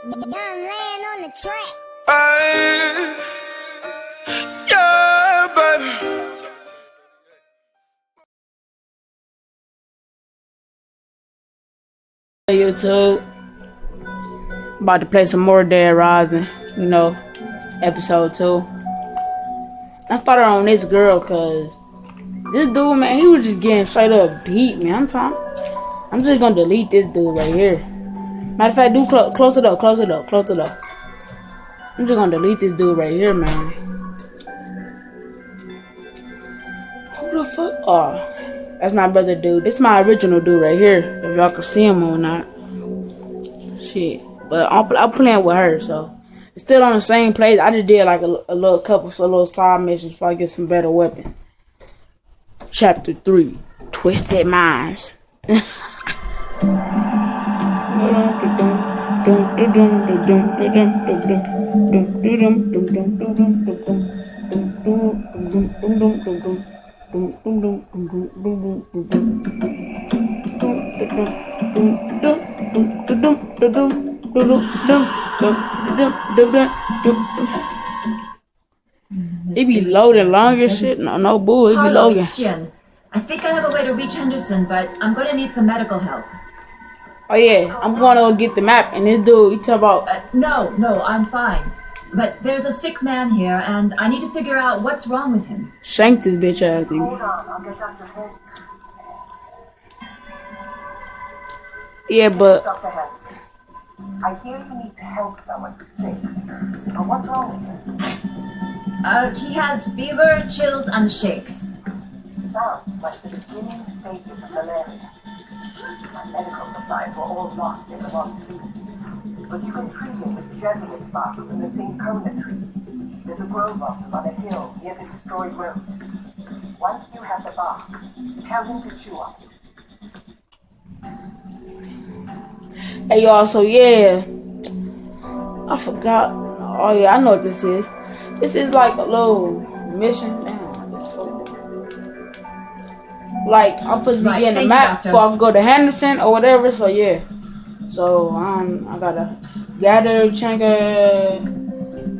Young land on the track. Yeah, baby. YouTube, about to play some more Dead Rising, episode 2. I started on this girl cause this dude, man, he was just getting straight up beat, man. I'm just gonna delete this dude right here. Matter of fact, close it up. I'm just gonna delete this dude right here, man. Who the fuck? Oh, that's my brother dude. This is my original dude right here. If y'all can see him or not. Shit. But I'm playing with her, so it's still on the same place. I just did like a little side missions before I get some better weapon. Chapter 3, Twisted Minds. It be loading long as shit. No bull. It be loading. I think I have a way to reach Henderson, but I'm gonna need some medical help. Oh yeah, I'm gonna go get the map, and this dude, he talk about. No, I'm fine. But there's a sick man here, and I need to figure out what's wrong with him. Shank this bitch ass thing. Hold on, I'll get Dr. Head. Yeah, but Dr. Head, I hear you need to help someone who's sick. What's wrong with him? He has fever, chills, and shakes. Sounds like the beginning stages of malaria. My medical supplies were all lost in the monsoon. But you can treat him with Jesuit bark from the St. Cona tree. There's a grove of them on a hill near the destroyed road. Once you have the bark, tell him to chew on it. hey y'all, so yeah, I forgot. Oh yeah, I know what this is. This is like a little mission. Damn, like I'm supposed to be getting a map before I go to Henderson or whatever. So yeah, so I gotta gather chinka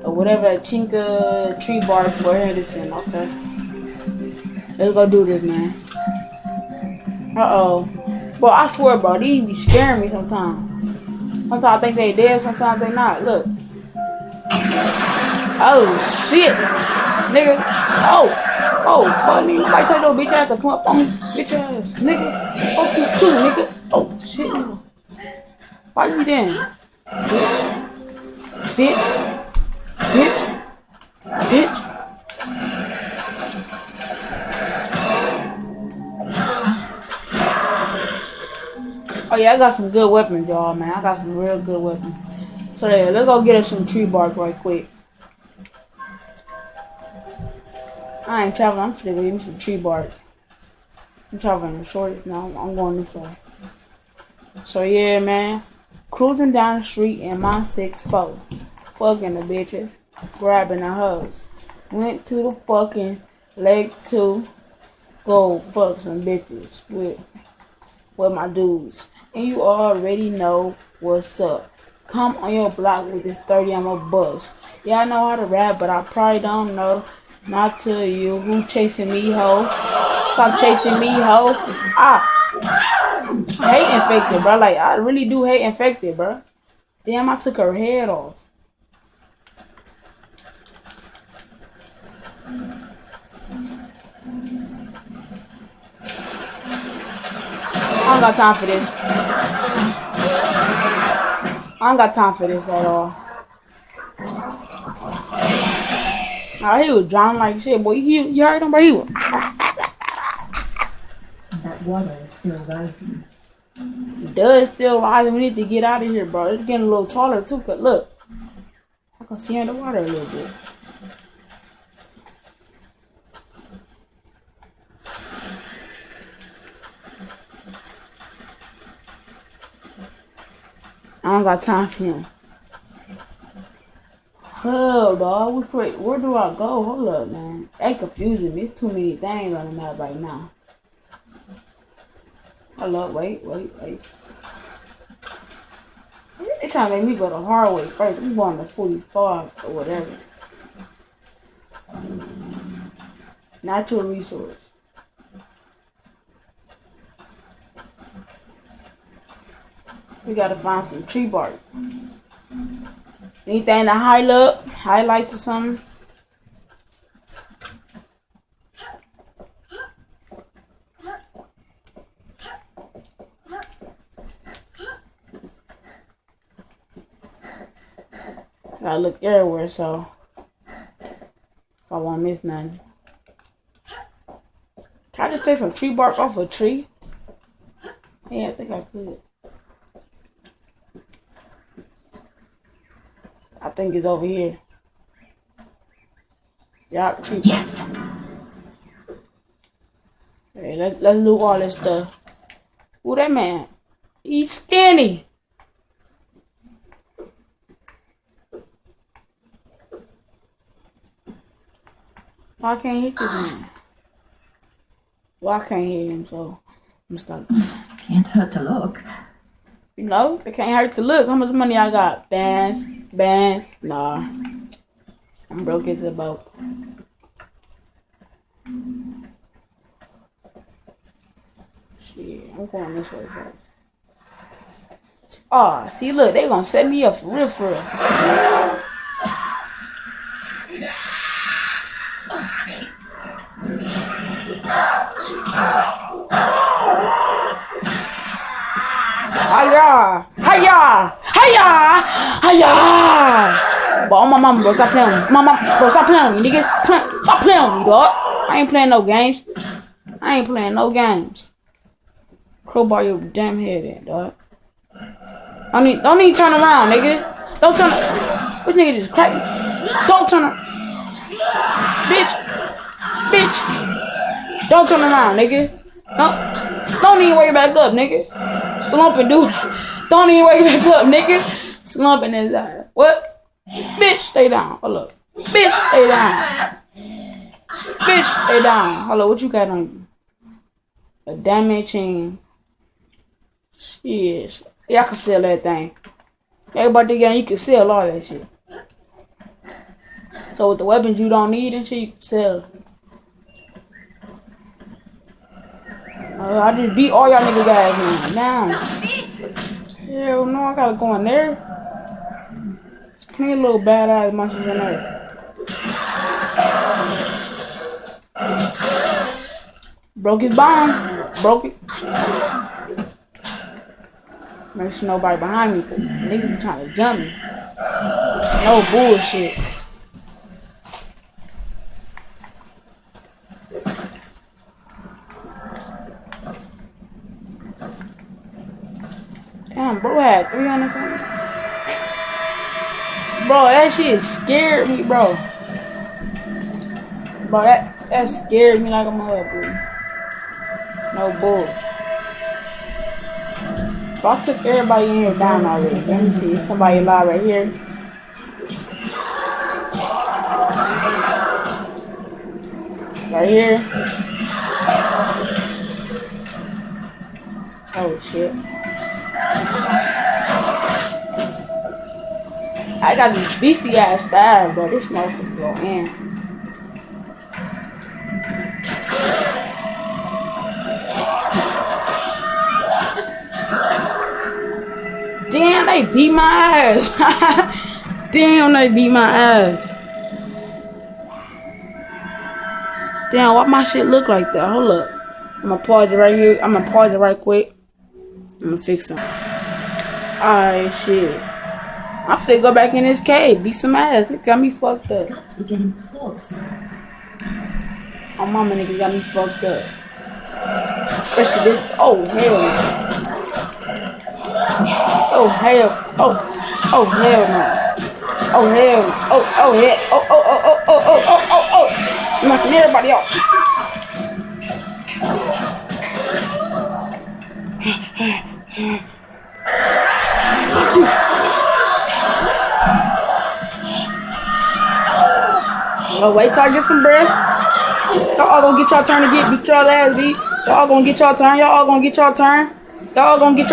or whatever chinka tree bark for Henderson. Okay, let's go do this, man. Bro, I swear, bro, these be scaring me sometimes. Sometimes I think they dead, sometimes they not. Look. Oh shit, nigga. Oh, fuck me. Like, tell your bitch ass to come up on me. Bitch ass, nigga. Fuck you too, nigga. Oh, shit, nigga. Fight me then. Bitch. Oh, yeah, I got some good weapons, y'all, man. I got some real good weapons. So, yeah, let's go get us some tree bark right quick. I ain't traveling. I'm finna get me some tree bark. I'm traveling the shortest now. I'm going this way. So yeah, man. Cruising down the street in my 6'4". Fucking the bitches. Grabbing the hoes. Went to the fucking Lake 2. Go fuck some bitches with my dudes. And you already know what's up. Come on your block with this 30, I'm a bust. Yeah, I know how to rap, but I probably don't know. Not to you, who chasing me, ho? Stop chasing me, ho. I hate infected, bro. Like, I really do hate infected, bro. Damn, I took her head off. I don't got time for this. I don't got time for this at all. Nah, he was drowning like shit, boy. You heard him, bro? He was. That water is still rising. It does still rising. We need to get out of here, bro. It's getting a little taller, too, cause look. I can see in the water a little bit. I don't got time for him. Hell, dog. Where do I go? Hold up, man. That confusing me. There's too many things on the map right now. Hold up. Wait. trying to make me go the hard way first. I'm going to 45 or whatever. Natural resource. We gotta find some tree bark. Anything to highlights or something? Gotta look everywhere, so if I won't miss nothing. Can I just take some tree bark off a tree? Yeah, I think I could. I think it's over here. Yeah, tree bark. Yes. Hey, let's loot all this stuff. Who that man? He's skinny. Why I can't hit this man? Well, I can't hit him, so I'm stuck. Can't hurt to look. You know, it can't hurt to look. How much money I got? Bands. Nah. I'm broke as a boat. Shit, I'm going this way first. Oh, see, look, they gonna set me up for real, for real. Hiya! But my mama, bro, stop playing with me. Bro, stop playing with me, nigga. Stop playing with me, dog. I ain't playing no games. Crowbar your damn head in, dog. Don't even turn around, nigga. Don't turn. What nigga just crack? Don't turn around. Bitch. Don't turn around, nigga. Don't even wake back up, nigga. Slumping, dude. Don't even wake back up, nigga. Slumping his ass. What? Bitch, stay down. Hold up. Bitch, stay down. Hold up, what you got on you? A diamond chain. Shit. Yeah, I can sell that thing. Everybody game, you can sell all that shit. So with the weapons you don't need and shit, you can sell. I just beat all y'all nigga guys now. Hell no, I gotta go in there. Plenty little badass monsters in there. Broke his bomb. Broke it. Make sure nobody behind me, cause niggas be trying to jump me. No bullshit. Damn, bro had 300 something. Bro, that shit scared me, bro. Bro, that scared me like a mother. No bull. But I took everybody in here down already. Let me see. Somebody alive right here. Right here. Oh shit. I got this beastie ass fire, bro. This motherfucker go in. Damn, they beat my ass. Damn, they beat my ass. Damn, why my shit look like that? Hold up. I'm gonna pause it right here. I'm gonna pause it right quick. I'm gonna fix them. Alright, shit. I'm finna go back in this cave, beat some ass. It got me fucked up. You're getting close. My mama nigga got me fucked up. Especially this. Oh, hell no. Oh, hell. Oh, hell no. Oh, hell. Oh, hell. Oh. I'm knocking everybody off. Fuck you. Oh, wait till I get some breath. Y'all all gonna get y'all turn to beat y'all ass beat. Y'all gonna get y'all turn. Y'all all gonna get y'all turn. Y'all all gonna get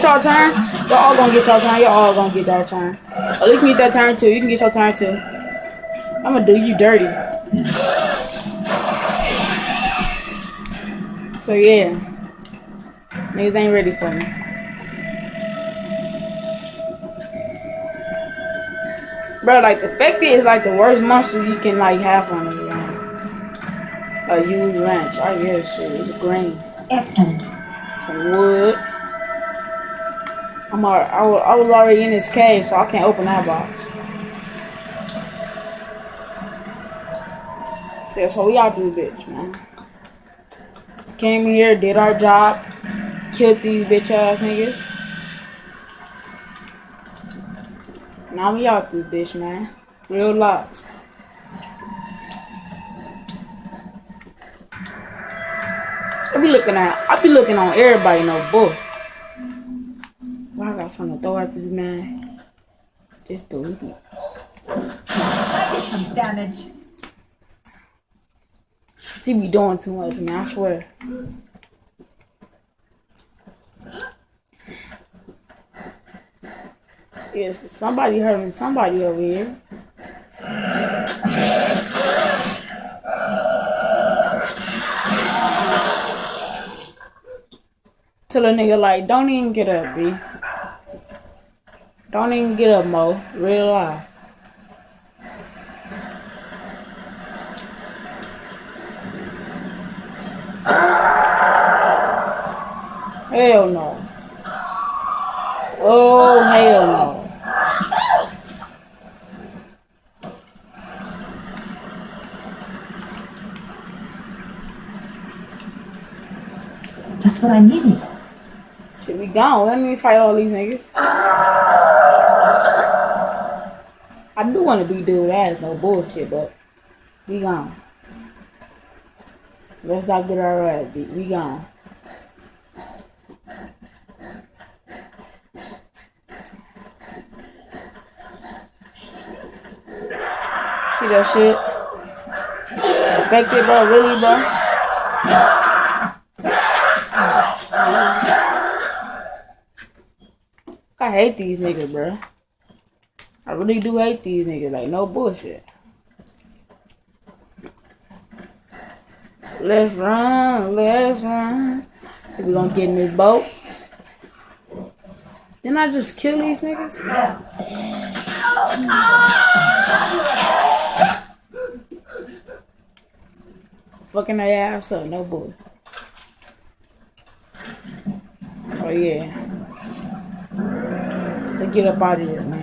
y'all turn. Y'all all gonna get y'all turn. Y'all all gonna get y'all turn. Oh, you can get that turn too. You can get your turn too. I'm gonna do you dirty. So yeah, niggas ain't ready for me. Bro, like the Fecty is like the worst monster you can like have on it. Like use ranch. I guess shit. It's green. Excellent. Some wood. I was already in this cave, so I can't open that box. Yeah, so we out this bitch, man. Came here, did our job, killed these bitch ass niggas. Now we out this bitch, man. Real life. I be looking on everybody, no bull. Well, I got something to throw at this man. This dude. I did some damage. He be doing too much, man, I swear. Yes, somebody hurting somebody over here. Tell a nigga like, don't even get up, B. Don't even get up, Mo. Real life. Hell no. Oh, hell no. Just what I needed. Shit, we gone. Let me fight all these niggas. I do want to be dude ass, no bullshit, but we gone. Let's not get our ass beat. We gone. See that shit? Affected, bro? Really, bro? I hate these niggas, bro. I really do hate these niggas. Like, no bullshit. Let's run. Let's run. If we gonna get in this boat. Didn't I just kill these niggas? Fucking their ass up, no bull. Oh yeah. Let's get up out of here, man.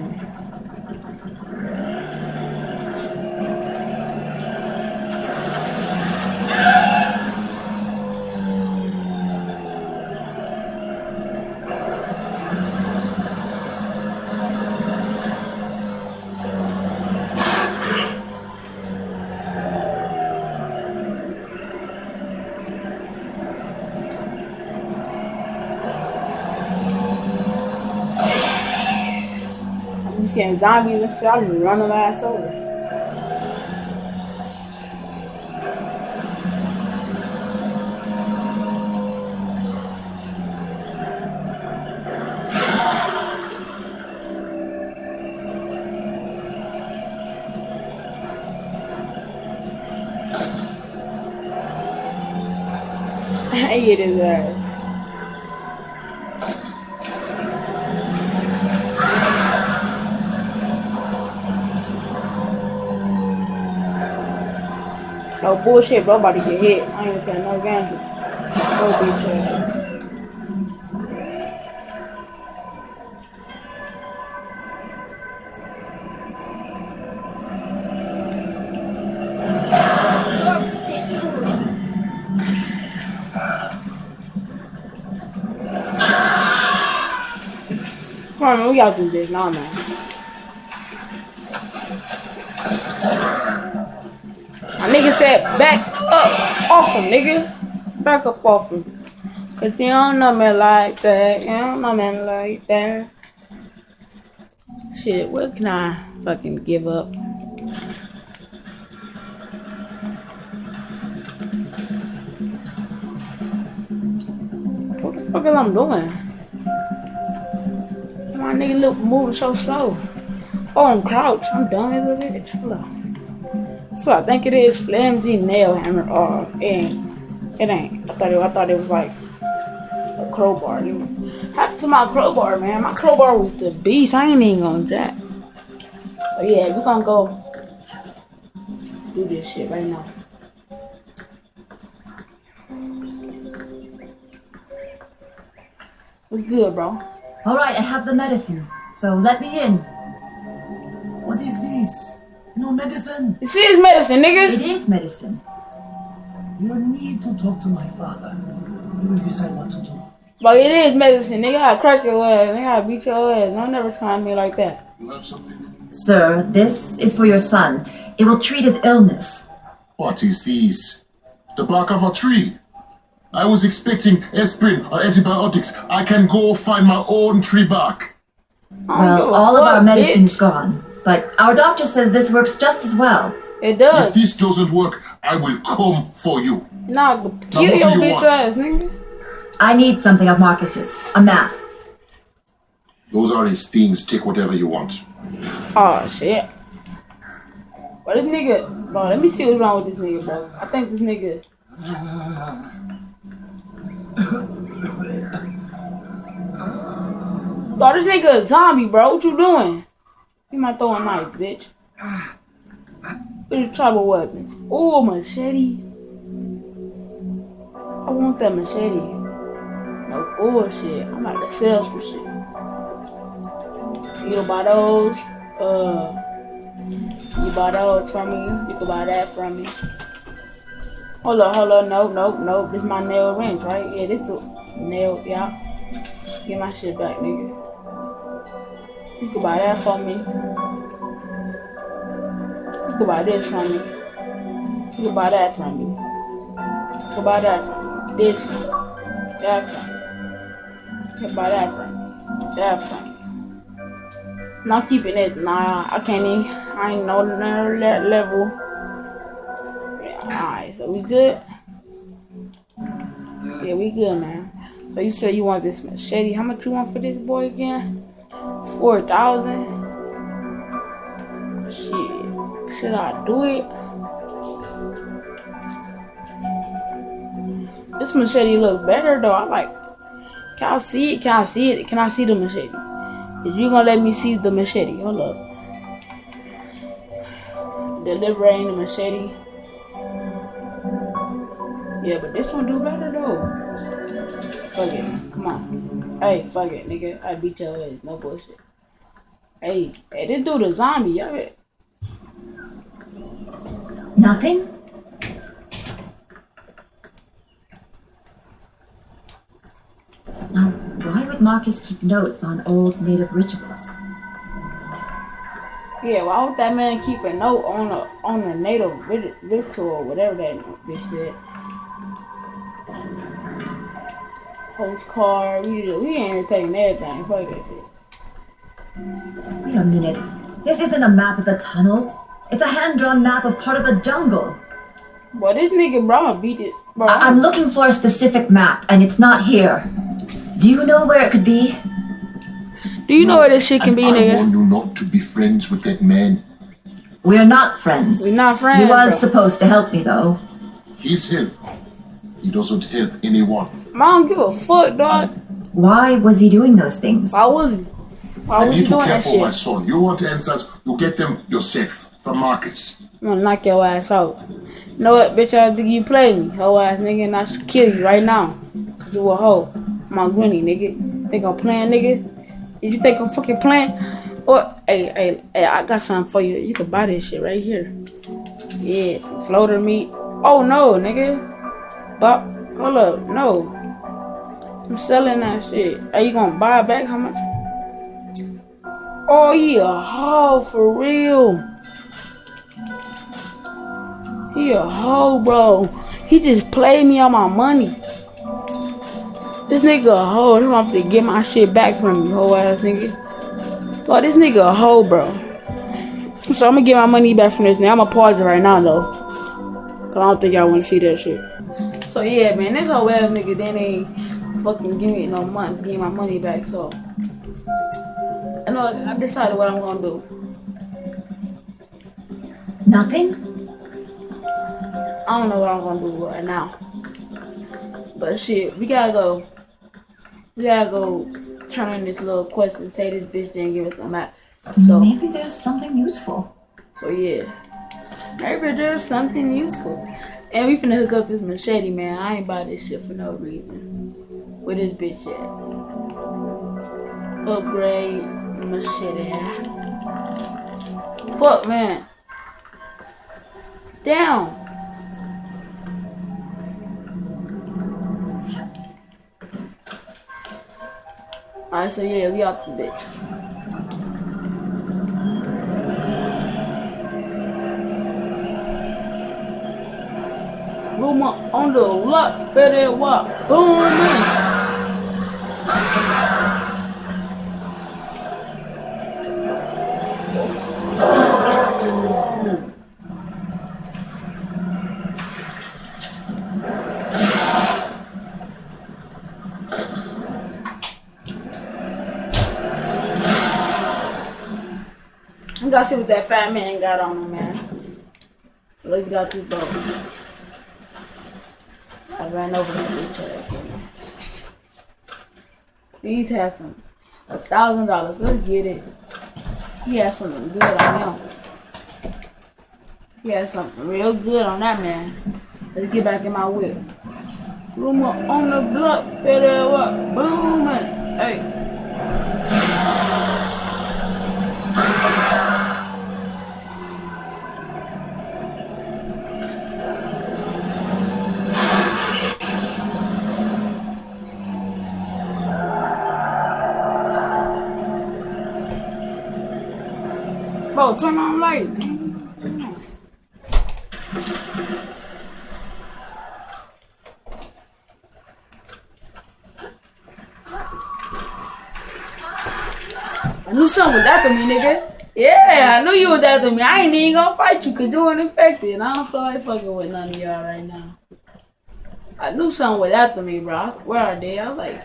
You seeing zombies and shit, I just run them ass over. I hate his ass. No bullshit, bro. I'm about to get hit. I ain't even playing no games. Go bitch ass. Come on, man. We gotta do this. Nah, man. My nigga said back up off him, nigga. Back up off him. Cause you don't know me like that. You don't know me like that. Shit, what can I fucking give up? What the fuck is I'm doing? My nigga look moving so slow. Oh, I'm crouch. I'm dumb as a bitch. Hold on. That's what I think it is. Flimsy nail hammer. Oh, it ain't. I thought it was like a crowbar. What happened to my crowbar, man? My crowbar was the beast. I ain't even gonna jack. But yeah, we gonna go do this shit right now. What's good, bro? Alright, I have the medicine. So let me in. What is this? No medicine. This is medicine, nigga. It is medicine. You need to talk to my father. He will decide what to do. But it is medicine, nigga. I crack your ass. Nigga, I beat your ass. Don't never time me like that. You have something? Sir, this is for your son. It will treat his illness. What is this? The bark of a tree? I was expecting aspirin or antibiotics. I can go find my own tree bark. Well, all of our medicine is gone. But our doctor says this works just as well. It does. If this doesn't work, I will come for you. Nah, kill your what do you bitch want? ass, nigga. I need something of Marcus's. A map. Those are his things. Take whatever you want. Oh shit. But this nigga, bro, let me see what's wrong with this nigga, bro. I think this nigga. Bro, this nigga a zombie, bro. What you doing? You might throw a knife, bitch. Where's your tribal weapons? Ooh, a machete. I want that machete. No bullshit. I'm about to sell some shit. You buy those. You buy those from me. You can buy that from me. Hold up. Nope. This is my nail wrench, right? Yeah, this is nail. Yeah. Get my shit back, nigga. You can buy that from me. You can buy this from me. You can buy that from me. You can buy that from me. This from me. That from me. You can buy that from me. That from me. Not keeping it. Nah, I can't even. I ain't no that level. Yeah, alright, so we good? Yeah, we good, man. So you said you want this machete. How much you want for this boy again? 4,000? Shit. Should I do it? This machete looks better though. I like. Can I see it? Can I see it? Can I see the machete? Is you gonna let me see the machete? Hold up. Delivering the machete. Yeah, but this one do better though. Fuck it. Come on. Hey, fuck it, nigga. I beat your ass. No bullshit. Hey, this dude a zombie. Y'all. Nothing? Now, why would Marcus keep notes on old native rituals? Yeah, why would that man keep a note on a native ritual or whatever that bitch said? Postcard, we ain't taking everything. Fuck that shit. Wait a minute. This isn't a map of the tunnels. It's a hand-drawn map of part of the jungle. Boy, this nigga, bro, I'ma beat it. Bro, I'm looking for a specific map, and it's not here. Do you know where it could be? do you know where this shit can be, I nigga? warn you not to be friends with that man. We're not friends. We're not friends, He was bro. supposed to help me, though. His help. He doesn't help anyone. I don't give a fuck, dog. Why was he doing those things? Why was he? Why I was he need to doing care that for my shit? son. You want answers? You get them yourself from Marcus. I'm gonna knock your ass out. You know what, bitch? I think you played me, hoe ass nigga, and I should kill you right now. Cause you a hoe. I'm a grinny, nigga. Think I'm playing, nigga? Did you think I'm fucking playing? Or, hey, I got something for you. You can buy this shit right here. Yeah, some floater meat. Oh no, nigga. But hold up, no. I'm selling that shit. Are you gonna buy it back? How much? Oh, he a hoe for real. He a hoe, bro. He just played me on my money. This nigga a hoe. I'm gonna have to get my shit back from you, hoe ass nigga. Oh, this nigga a hoe, bro. So I'm gonna get my money back from this nigga. I'm gonna pause it right now, though. Cause I don't think y'all wanna see that shit. So yeah, man, this hoe ass nigga then ain't fucking give me no money, give my money back, so. I know I decided what I'm gonna do. Nothing? I don't know what I'm gonna do right now. But shit, we gotta go. We gotta go turn in this little quest and say this bitch didn't give us a map. So Maybe there's something useful. So yeah. Maybe there's something useful. And we finna hook up this machete, man. I ain't buy this shit for no reason. Where this bitch at? Upgrade machete. Fuck, man. Down. Alright, so yeah, we out this bitch. Rumor on the block, fed walk, boom, man. We gotta see what that fat man got on him, man. Look at this boat. I ran over that bitch again. Please have some $1,000. Let's get it. He has something good on him. He has something real good on that man. Let's get back in my whip. Rumor on the block, fed up, boom, man. Hey. Bro, turn on light, man. I knew something was after me, nigga. Yeah, I knew you was after me. I ain't even gonna fight you because you're infected. I don't feel like fucking with none of y'all right now. I knew something was after me, bro. I swear I did. I was like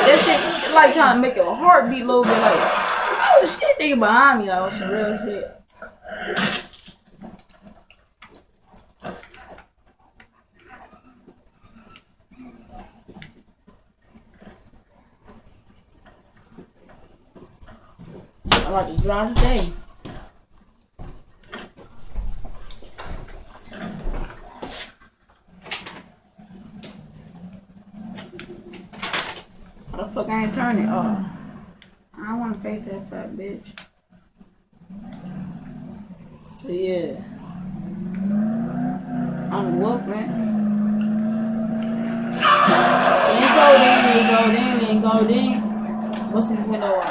that shit, it like kind of make your heart beat a little bit like, oh shit, nigga behind me, like some real shit. I like to drive today. How the fuck I ain't turn it off? I don't want to face that fat bitch. So yeah. I'm whooped, man. Then go. What's this window on?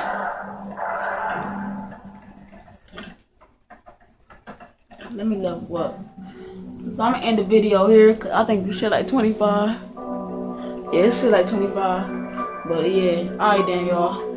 Let me level up. So I'm gonna end the video here, cause I think this shit like 25. Yeah, this shit like 25. But yeah, alright then, y'all.